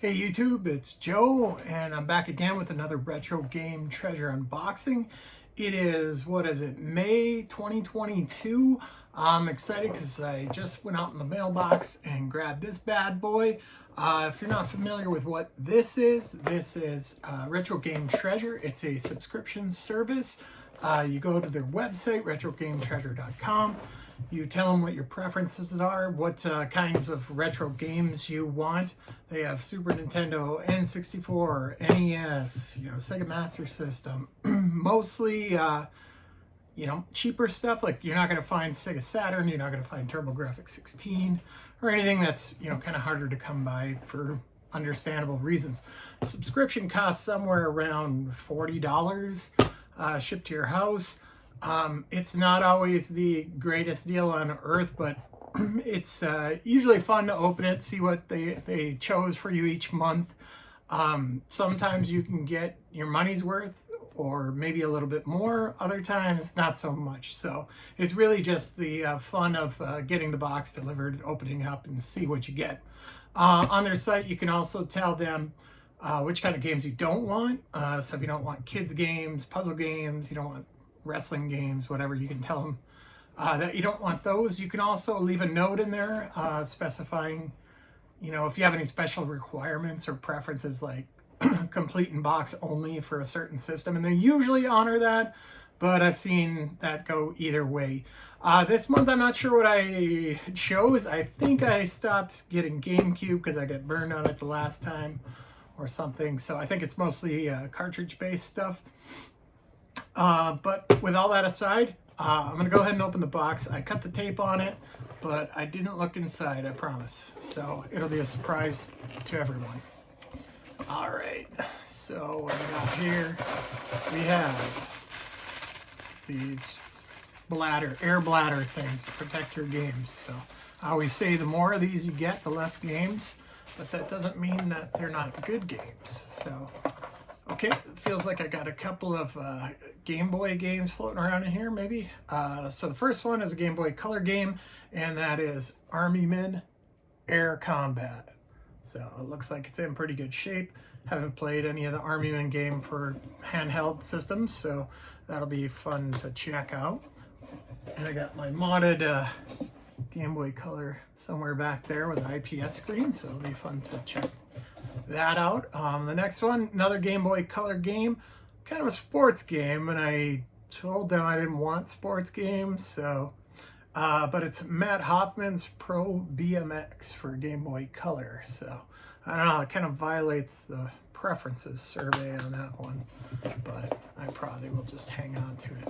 Hey YouTube, it's Joe, and I'm back again with another retro game treasure unboxing. It is, May 2022. I'm excited because I just went out in the mailbox and grabbed this bad boy. If you're not familiar with what this is Retro Game Treasure. It's a subscription service. You go to their website, retrogametreasure.com. You tell them what your preferences are, what kinds of retro games you want. They have Super Nintendo, N64, NES, Sega Master System. Mostly, cheaper stuff. Like you're not going to find Sega Saturn, you're not going to find TurboGrafx 16, or anything that's kind of harder to come by for understandable reasons. Subscription costs somewhere around $40, shipped to your house. It's not always the greatest deal on earth, but it's usually fun to open it, see what they chose for you each month. Sometimes you can get your money's worth or maybe a little bit more. Other times, not so much. So it's really just the fun of getting the box delivered, opening up, and see what you get. On their site, you can also tell them which kind of games you don't want. So if you don't want kids games, puzzle games, you don't want wrestling games, whatever, you can tell them that you don't want those. You can also leave a note in there specifying, if you have any special requirements or preferences, like complete in box only for a certain system, and they usually honor that, but I've seen that go either way. This month, I'm not sure what I chose. I think I stopped getting GameCube because I got burned on it the last time or something, so I think it's mostly cartridge-based stuff. But with all that aside, I'm going to go ahead and open the box. I cut the tape on it, but I didn't look inside, I promise. So it'll be a surprise to everyone. All right, so what we got here, we have these air bladder things to protect your games. So I always say the more of these you get, the less games, but that doesn't mean that they're not good games. So okay, it feels like I got a couple of Game Boy games floating around in here, maybe. So the first one is a Game Boy Color game, and that is Army Men Air Combat. So it looks like it's in pretty good shape. Haven't played any of the Army Men game for handheld systems, so that'll be fun to check out. And I got my modded Game Boy Color somewhere back there with an IPS screen, so it'll be fun to check that out. The next one, another Game Boy Color game, kind of a sports game, and I told them I didn't want sports games, so but it's Matt Hoffman's Pro BMX for Game Boy Color. So I don't know, it kind of violates the preferences survey on that one, but I probably will just hang on to it.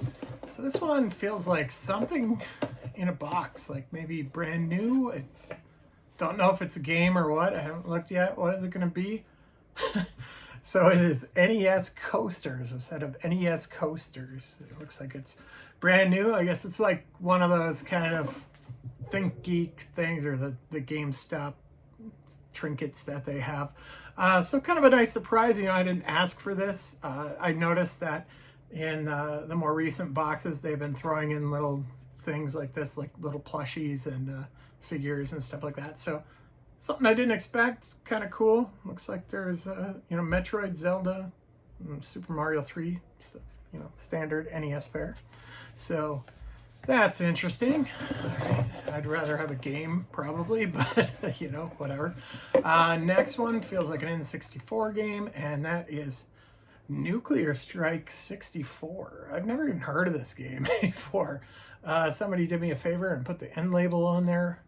So this one feels like something in a box, like maybe brand new. Don't know if it's a game or what. I haven't looked yet. What is it going to be? So it is NES coasters, a set of NES coasters. It looks like it's brand new. I guess it's like one of those kind of Think Geek things, or the GameStop trinkets that they have. So kind of a nice surprise. I didn't ask for this. I noticed that in the more recent boxes, they've been throwing in little things like this, like little plushies and figures and stuff like that. So something I didn't expect, kind of cool. Looks like there's Metroid, Zelda, Super Mario 3, so, standard NES fare. So that's interesting. All right. I'd rather have a game probably, but whatever. Next one feels like an N64 game, and that is Nuclear Strike 64. I've never even heard of this game before. Somebody did me a favor and put the end label on there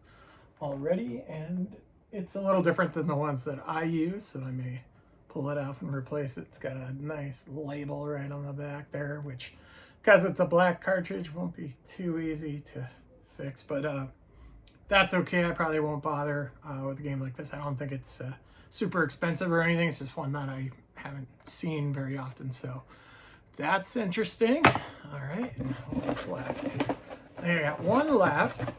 already, and it's a little different than the ones that I use, so I may pull it off and replace it. It's got a nice label right on the back there, which, because it's a black cartridge, won't be too easy to fix, but that's okay. I probably won't bother with a game like this. I don't think it's super expensive or anything. It's just one that I haven't seen very often, so that's interesting. All right, what's left? I got one left,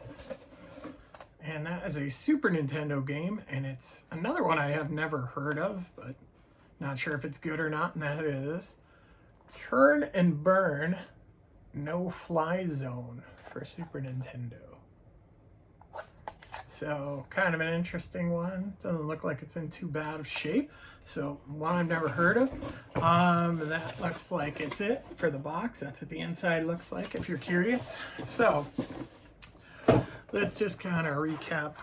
and that is a Super Nintendo game, and it's another one I have never heard of, but not sure if it's good or not, and that is Turn and Burn No Fly Zone for Super Nintendo. So kind of an interesting one. Doesn't look like it's in too bad of shape. So one I've never heard of. That looks like it's it for the box. That's what the inside looks like if you're curious. So let's just kind of recap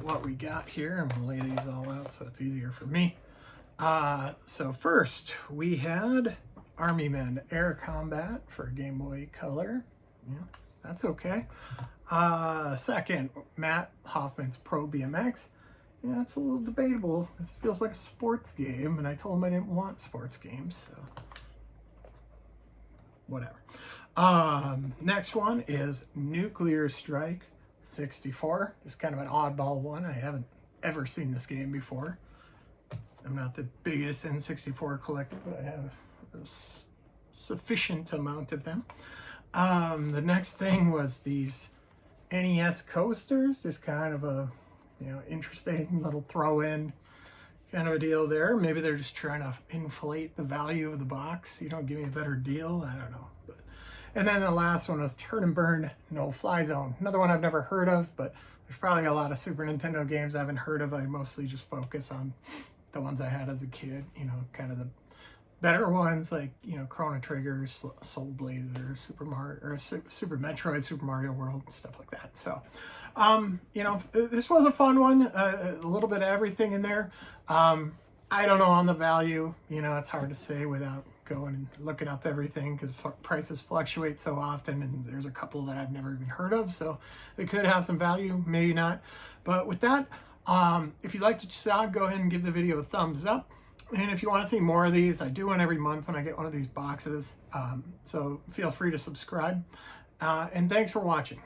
what we got here. I'm gonna lay these all out so it's easier for me. So first we had Army Men Air Combat for Game Boy Color. Yeah, that's okay. Second, Matt Hoffman's Pro BMX. Yeah, it's a little debatable. It feels like a sports game, and I told him I didn't want sports games, so whatever. Next one is Nuclear Strike 64. Just kind of an oddball one. I haven't ever seen this game before. I'm not the biggest N64 collector, but I have a sufficient amount of them. The next thing was these NES coasters. Just kind of a, you know, interesting little throw-in kind of a deal there. Maybe they're just trying to inflate the value of the box. You know, give me a better deal. I don't know. But, and then the last one was Turn and Burn No Fly Zone. Another one I've never heard of, but there's probably a lot of Super Nintendo games I haven't heard of. I mostly just focus on the ones I had as a kid, you know, kind of the better ones like, you know, Chrono Trigger, Soul Blazer, Super Mario, or Super Metroid, Super Mario World, stuff like that. So, you know, this was a fun one. A little bit of everything in there. I don't know on the value. You know, it's hard to say without going and looking up everything because prices fluctuate so often, and there's a couple that I've never even heard of. So it could have some value, maybe not. But with that, if you liked what you saw, go ahead and give the video a thumbs up. And if you want to see more of these, I do one every month when I get one of these boxes. So feel free to subscribe. And thanks for watching.